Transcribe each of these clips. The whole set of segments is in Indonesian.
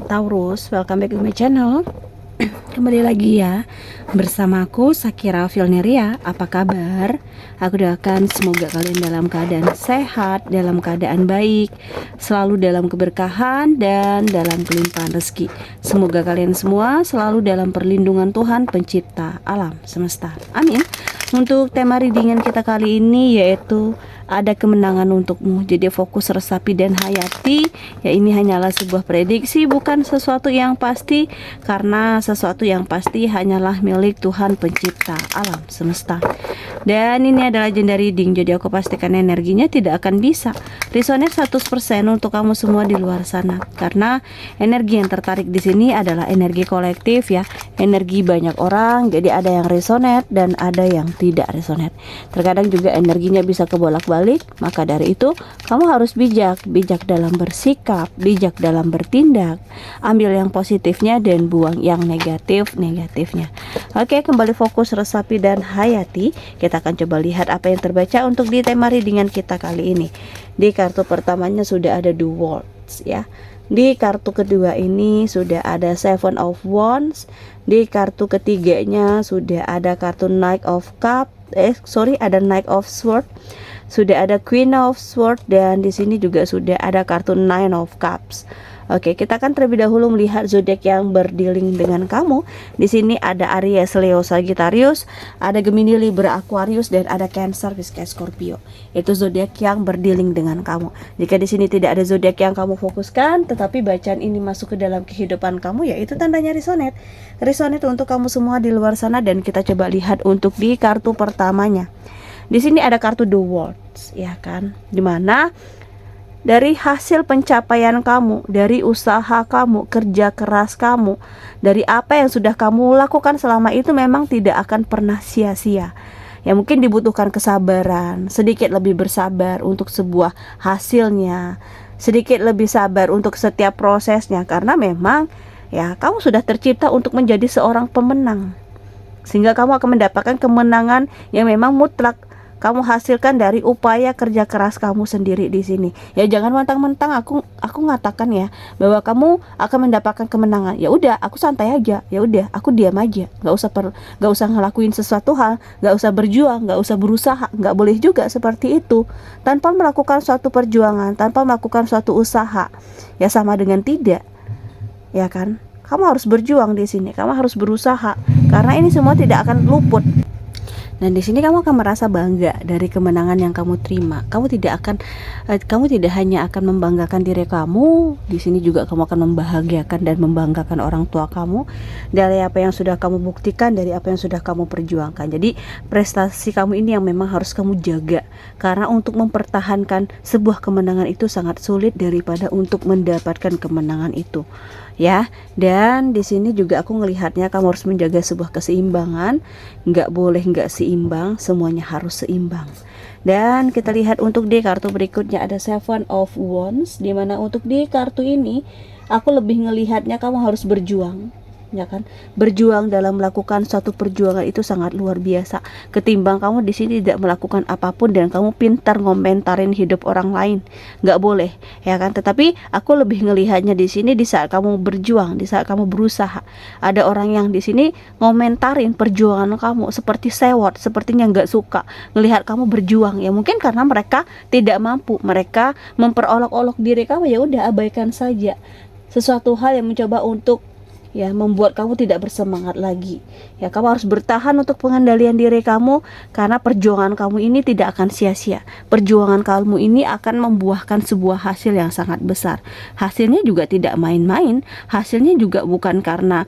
Taurus, welcome back to my channel. Kembali lagi ya bersama aku Sakira Vilneria. Apa kabar? Aku doakan semoga kalian dalam keadaan sehat, dalam keadaan baik, selalu dalam keberkahan dan dalam kelimpahan rezeki. Semoga kalian semua selalu dalam perlindungan Tuhan pencipta alam semesta. Amin. Untuk tema readingan kita kali ini yaitu ada kemenangan untukmu. Jadi fokus, resapi dan hayati. Ya, ini hanyalah sebuah prediksi, bukan sesuatu yang pasti, karena sesuatu yang pasti hanyalah milik Tuhan pencipta alam semesta. Dan ini adalah agenda reading, jadi aku pastikan energinya tidak akan bisa resonate 100% untuk kamu semua di luar sana, karena energi yang tertarik di sini adalah energi kolektif ya, energi banyak orang. Jadi ada yang resonate dan ada yang tidak resonate. Terkadang juga energinya bisa kebolak-balik. Maka dari itu kamu harus bijak dalam bersikap, bijak dalam bertindak. Ambil yang positifnya dan buang yang negatifnya. Oke, kembali fokus, resapi dan hayati. Kita akan coba lihat apa yang terbaca untuk di tema readingan kita kali ini. Di kartu pertamanya sudah ada The World ya. Di kartu kedua ini sudah ada Seven of Wands. Di kartu ketiganya sudah ada kartu Knight of Cup. Ada Knight of Sword. Sudah ada Queen of Sword, dan di sini juga sudah ada kartu Nine of Cups. Oke, kita akan terlebih dahulu melihat zodiak yang berdealing dengan kamu. Di sini ada Aries, Leo, Sagittarius, ada Gemini, Libra, Aquarius, dan ada Cancer, Pisces, Scorpio. Itu zodiak yang berdealing dengan kamu. Jika di sini tidak ada zodiak yang kamu fokuskan, tetapi bacaan ini masuk ke dalam kehidupan kamu, yaitu tandanya resonate. Resonate untuk kamu semua di luar sana, dan kita coba lihat untuk di kartu pertamanya. Di sini ada kartu The World, ya kan? Dimana dari hasil pencapaian kamu, dari usaha kamu, kerja keras kamu, dari apa yang sudah kamu lakukan selama itu memang tidak akan pernah sia-sia. Ya, mungkin dibutuhkan kesabaran, sedikit lebih bersabar untuk sebuah hasilnya, sedikit lebih sabar untuk setiap prosesnya, karena memang ya kamu sudah tercipta untuk menjadi seorang pemenang. Sehingga kamu akan mendapatkan kemenangan yang memang mutlak kamu hasilkan dari upaya kerja keras kamu sendiri di sini. Ya, jangan mentang-mentang aku ngatakan ya bahwa kamu akan mendapatkan kemenangan. Ya udah, aku santai aja. Ya udah, aku diam aja. Nggak usah ngelakuin sesuatu hal, nggak usah berjuang, nggak usah berusaha. Nggak boleh juga seperti itu. Tanpa melakukan suatu perjuangan, tanpa melakukan suatu usaha, ya sama dengan tidak. Ya kan? Kamu harus berjuang di sini. Kamu harus berusaha, karena ini semua tidak akan luput. Dan di sini kamu akan merasa bangga dari kemenangan yang kamu terima. Kamu tidak hanya akan membanggakan diri kamu, di sini juga kamu akan membahagiakan dan membanggakan orang tua kamu dari apa yang sudah kamu buktikan, dari apa yang sudah kamu perjuangkan. Jadi prestasi kamu ini yang memang harus kamu jaga, karena untuk mempertahankan sebuah kemenangan itu sangat sulit daripada untuk mendapatkan kemenangan itu. Ya, dan di sini juga aku ngelihatnya kamu harus menjaga sebuah keseimbangan. Nggak boleh nggak seimbang, semuanya harus seimbang. Dan kita lihat untuk di kartu berikutnya ada Seven of Wands, dimana untuk di kartu ini aku lebih ngelihatnya kamu harus berjuang, ya kan? Berjuang dalam melakukan suatu perjuangan itu sangat luar biasa, ketimbang kamu di sini tidak melakukan apapun dan kamu pintar ngomentarin hidup orang lain. Nggak boleh, ya kan? Tetapi aku lebih ngelihatnya di sini di saat kamu berjuang, di saat kamu berusaha, ada orang yang di sini ngomentarin perjuangan kamu seperti sewot, sepertinya nggak suka ngelihat kamu berjuang. Ya mungkin karena mereka tidak mampu, mereka memperolok-olok diri kamu. Ya udah, abaikan saja sesuatu hal yang mencoba untuk ya membuat kamu tidak bersemangat lagi. Ya, kamu harus bertahan untuk pengendalian diri kamu, karena perjuangan kamu ini tidak akan sia-sia. Perjuangan kamu ini akan membuahkan sebuah hasil yang sangat besar. Hasilnya juga tidak main-main. Hasilnya juga bukan karena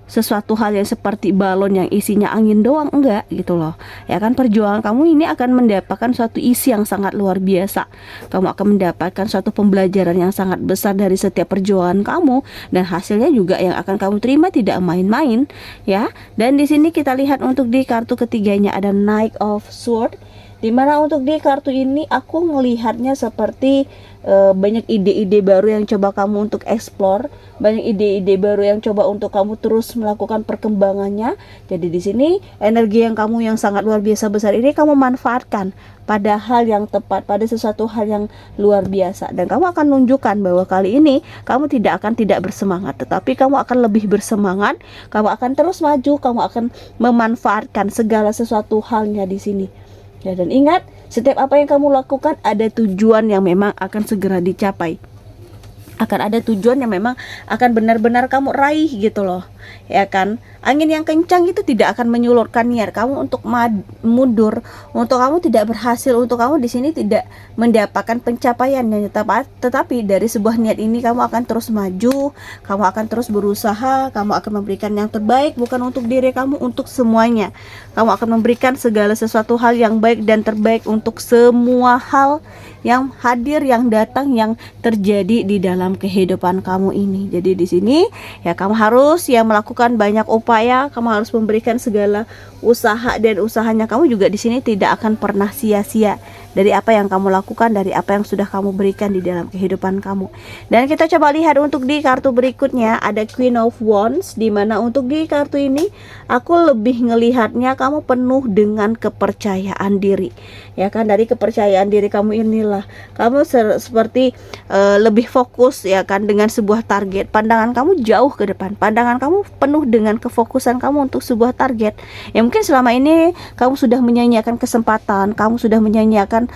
sesuatu hal yang seperti balon yang isinya angin doang, enggak gitu loh. Ya kan, perjuangan kamu ini akan mendapatkan suatu isi yang sangat luar biasa. Kamu akan mendapatkan suatu pembelajaran yang sangat besar dari setiap perjuangan kamu, dan hasilnya juga yang akan kamu terima tidak main-main ya. Dan di sini kita lihat untuk di kartu ketiganya ada Knight of Sword. Dimana untuk di kartu ini aku ngelihatnya seperti banyak ide-ide baru yang coba kamu untuk explore, banyak ide-ide baru yang coba untuk kamu terus melakukan perkembangannya. Jadi di sini energi yang kamu yang sangat luar biasa besar ini kamu manfaatkan pada hal yang tepat, pada sesuatu hal yang luar biasa, dan kamu akan menunjukkan bahwa kali ini kamu tidak akan tidak bersemangat, tetapi kamu akan lebih bersemangat, kamu akan terus maju, kamu akan memanfaatkan segala sesuatu halnya di sini. Ya, dan ingat, setiap apa yang kamu lakukan ada tujuan yang memang akan segera dicapai. Akan ada tujuan yang memang akan benar-benar kamu raih gitu loh, ya kan. Angin yang kencang itu tidak akan menyulurkan niat kamu untuk mundur, untuk kamu tidak berhasil, untuk kamu di sini tidak mendapatkan pencapaian yang tepat. Tetapi dari sebuah niat ini kamu akan terus maju, kamu akan terus berusaha, kamu akan memberikan yang terbaik, bukan untuk diri kamu, untuk semuanya. Kamu akan memberikan segala sesuatu hal yang baik dan terbaik untuk semua hal yang hadir, yang datang, yang terjadi di dalam kehidupan kamu ini. Jadi di sini ya kamu harus ya melakukan banyak upaya, kamu harus memberikan segala usaha, dan usahanya kamu juga di sini tidak akan pernah sia-sia dari apa yang kamu lakukan, dari apa yang sudah kamu berikan di dalam kehidupan kamu. Dan kita coba lihat untuk di kartu berikutnya, ada Queen of Wands, dimana untuk di kartu ini aku lebih ngelihatnya kamu penuh dengan kepercayaan diri, ya kan. Dari kepercayaan diri kamu inilah kamu seperti lebih fokus, ya kan, dengan sebuah target. Pandangan kamu jauh ke depan, pandangan kamu penuh dengan kefokusan kamu untuk sebuah target. Ya mungkin selama ini kamu sudah menyanyiakan kesempatan, kamu sudah menyanyiakan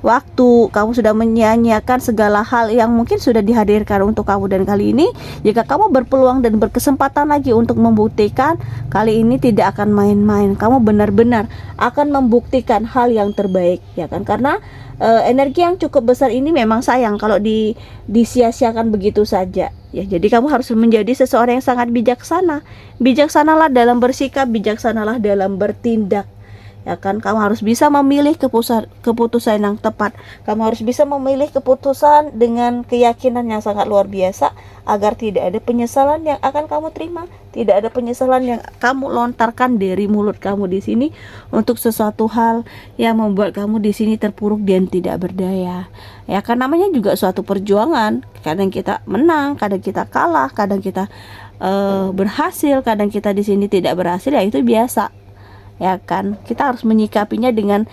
waktu, kamu sudah menyanyiakan segala hal yang mungkin sudah dihadirkan untuk kamu. Dan kali ini jika kamu berpeluang dan berkesempatan lagi untuk membuktikan, kali ini tidak akan main-main, kamu benar-benar akan membuktikan hal yang terbaik, ya kan. Karena energi yang cukup besar ini memang sayang kalau disia-siakan begitu saja. Ya, jadi kamu harus menjadi seseorang yang sangat bijaksana. Bijaksanalah dalam bersikap, bijaksanalah dalam bertindak. Ya kan, kamu harus bisa memilih keputusan yang tepat. Kamu harus bisa memilih keputusan dengan keyakinan yang sangat luar biasa, agar tidak ada penyesalan yang akan kamu terima, tidak ada penyesalan yang kamu lontarkan dari mulut kamu di sini untuk sesuatu hal yang membuat kamu di sini terpuruk dan tidak berdaya. Ya kan, namanya juga suatu perjuangan. Kadang kita menang, kadang kita kalah, kadang kita berhasil, kadang kita di sini tidak berhasil, ya itu biasa. Ya kan, kita harus menyikapinya dengan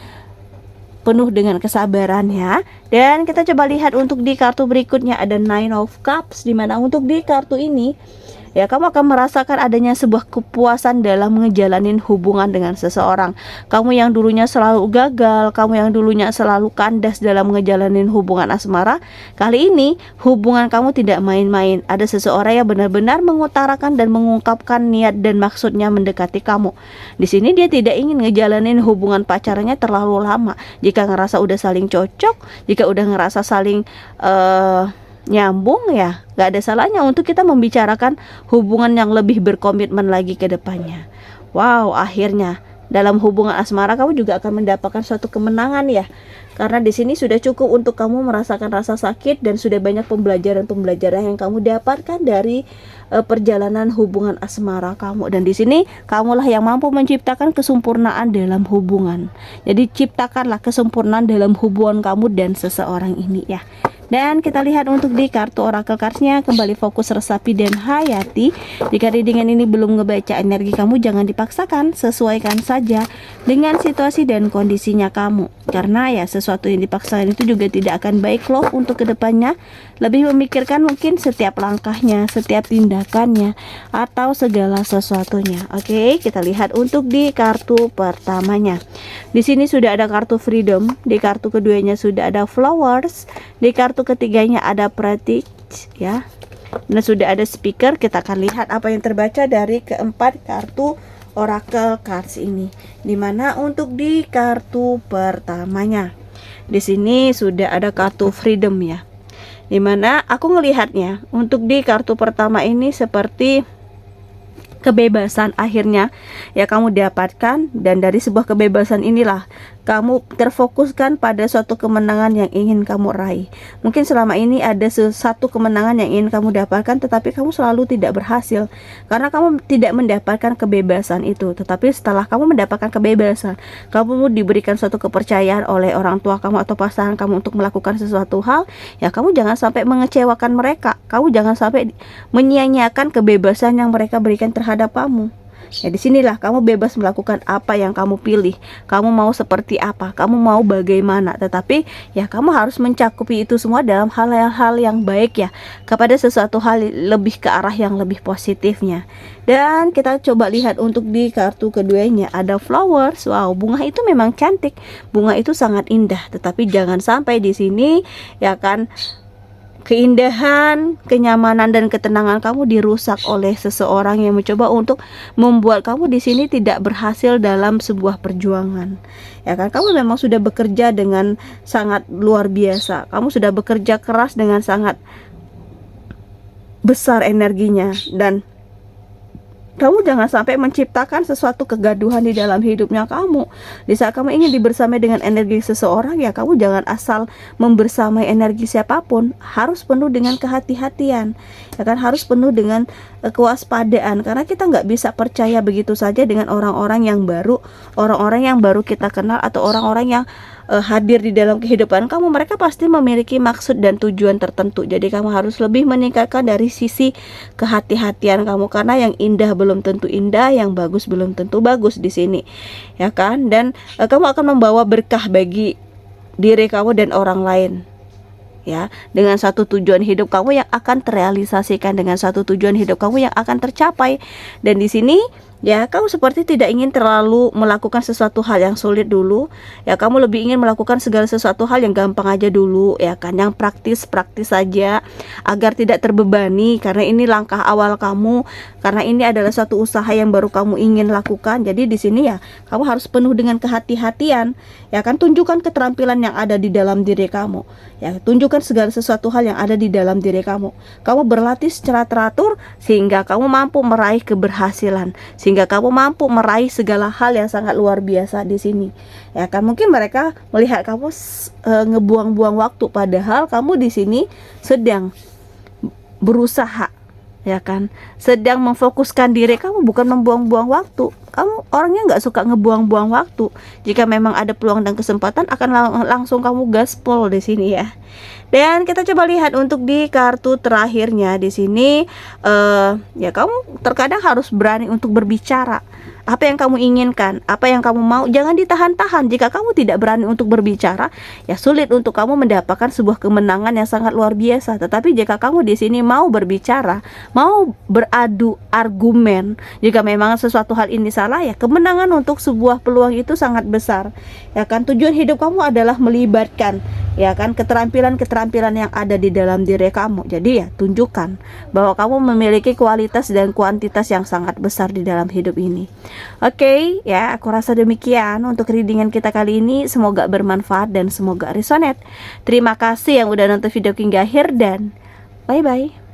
penuh dengan kesabaran ya. Dan kita coba lihat untuk di kartu berikutnya, ada Nine of Cups, dimana untuk di kartu ini ya kamu akan merasakan adanya sebuah kepuasan dalam ngejalanin hubungan dengan seseorang. Kamu yang dulunya selalu gagal, kamu yang dulunya selalu kandas dalam ngejalanin hubungan asmara, kali ini hubungan kamu tidak main-main. Ada seseorang yang benar-benar mengutarakan dan mengungkapkan niat dan maksudnya mendekati kamu. Di sini dia tidak ingin ngejalanin hubungan pacarannya terlalu lama. Jika ngerasa udah saling cocok, jika udah ngerasa saling nyambung, ya gak ada salahnya untuk kita membicarakan hubungan yang lebih berkomitmen lagi ke depannya. Wow, akhirnya dalam hubungan asmara kamu juga akan mendapatkan suatu kemenangan ya. Karena di sini sudah cukup untuk kamu merasakan rasa sakit, dan sudah banyak pembelajaran yang kamu dapatkan dari perjalanan hubungan asmara kamu. Dan di sini kamulah yang mampu menciptakan kesempurnaan dalam hubungan. Jadi ciptakanlah kesempurnaan dalam hubungan kamu dan seseorang ini ya. Dan kita lihat untuk di kartu oracle cards-nya, kembali fokus, resapi, dan hayati. Jika readingan ini belum ngebaca energi kamu, jangan dipaksakan, sesuaikan saja dengan situasi dan kondisinya kamu. Karena ya sesuatu yang dipaksakan itu juga tidak akan baik loh untuk kedepannya. Lebih memikirkan mungkin setiap langkahnya, setiap tindakannya, atau segala sesuatunya. Oke, kita lihat untuk di kartu pertamanya. Di sini sudah ada kartu freedom, di kartu keduanya sudah ada flowers, di kartu ketiganya ada pratik ya. Nah, sudah ada speaker. Kita akan lihat apa yang terbaca dari keempat kartu oracle cards ini. Dimana untuk di kartu pertamanya, di sini sudah ada kartu freedom ya. Dimana aku ngelihatnya untuk di kartu pertama ini seperti kebebasan akhirnya ya kamu dapatkan, dan dari sebuah kebebasan inilah kamu terfokuskan pada suatu kemenangan yang ingin kamu raih. Mungkin selama ini ada satu kemenangan yang ingin kamu dapatkan, tetapi kamu selalu tidak berhasil karena kamu tidak mendapatkan kebebasan itu. Tetapi setelah kamu mendapatkan kebebasan, kamu diberikan suatu kepercayaan oleh orang tua kamu atau pasangan kamu untuk melakukan sesuatu hal, ya kamu jangan sampai mengecewakan mereka. Kamu jangan sampai menyia-nyiakan kebebasan yang mereka berikan terhadap kamu. Ya disinilah kamu bebas melakukan apa yang kamu pilih. Kamu mau seperti apa, kamu mau bagaimana. Tetapi ya kamu harus mencakupi itu semua dalam hal-hal yang baik ya, kepada sesuatu hal lebih ke arah yang lebih positifnya. Dan kita coba lihat untuk di kartu keduanya ada flowers. Wow, bunga itu memang cantik, bunga itu sangat indah. Tetapi jangan sampai di sini ya kan keindahan, kenyamanan dan ketenangan kamu dirusak oleh seseorang yang mencoba untuk membuat kamu di sini tidak berhasil dalam sebuah perjuangan. Ya kan, kamu memang sudah bekerja dengan sangat luar biasa. Kamu sudah bekerja keras dengan sangat besar energinya, dan kamu jangan sampai menciptakan sesuatu kegaduhan di dalam hidupnya kamu. Di saat kamu ingin dibersamai dengan energi seseorang, ya kamu jangan asal membersamai energi siapapun. Harus penuh dengan kehati-hatian, ya kan, harus penuh dengan kewaspadaan. Karena kita nggak bisa percaya begitu saja dengan orang-orang yang baru kita kenal, atau orang-orang yang hadir di dalam kehidupan kamu. Mereka pasti memiliki maksud dan tujuan tertentu. Jadi kamu harus lebih meningkatkan dari sisi kehati-hatian kamu, karena yang indah belum tentu indah, yang bagus belum tentu bagus di sini, ya kan. Dan kamu akan membawa berkah bagi diri kamu dan orang lain, ya, dengan satu tujuan hidup kamu yang akan terrealisasikan, dengan satu tujuan hidup kamu yang akan tercapai. Dan di sini ya kamu seperti tidak ingin terlalu melakukan sesuatu hal yang sulit dulu, ya kamu lebih ingin melakukan segala sesuatu hal yang gampang aja dulu, ya kan, yang praktis saja agar tidak terbebani, karena ini langkah awal kamu, karena ini adalah suatu usaha yang baru kamu ingin lakukan. Jadi di sini ya kamu harus penuh dengan kehati-hatian, ya kan. Tunjukkan keterampilan yang ada di dalam diri kamu, ya, tunjukkan segala sesuatu hal yang ada di dalam diri kamu. Kamu berlatih secara teratur sehingga kamu mampu meraih keberhasilan, sehingga kamu mampu meraih segala hal yang sangat luar biasa di sini, ya kan. Mungkin mereka melihat kamu ngebuang-buang waktu, padahal kamu di sini sedang berusaha, ya kan, sedang memfokuskan diri kamu, bukan membuang-buang waktu. Kamu orangnya nggak suka ngebuang-buang waktu. Jika memang ada peluang dan kesempatan, akan langsung kamu gaspol di sini ya. Dan kita coba lihat untuk di kartu terakhirnya di sini, ya kamu terkadang harus berani untuk berbicara. Apa yang kamu inginkan, apa yang kamu mau, jangan ditahan-tahan. Jika kamu tidak berani untuk berbicara, ya sulit untuk kamu mendapatkan sebuah kemenangan yang sangat luar biasa. Tetapi jika kamu di sini mau berbicara, mau beradu argumen, jika memang sesuatu hal ini salah, ya kemenangan untuk sebuah peluang itu sangat besar, ya kan. Tujuan hidup kamu adalah melibatkan, ya kan, keterampilan yang ada di dalam diri kamu. Jadi ya tunjukkan bahwa kamu memiliki kualitas dan kuantitas yang sangat besar di dalam hidup ini. Oke, ya, aku rasa demikian untuk readingan kita kali ini. Semoga bermanfaat dan semoga resonate. Terima kasih yang udah nonton video hingga akhir, dan bye-bye.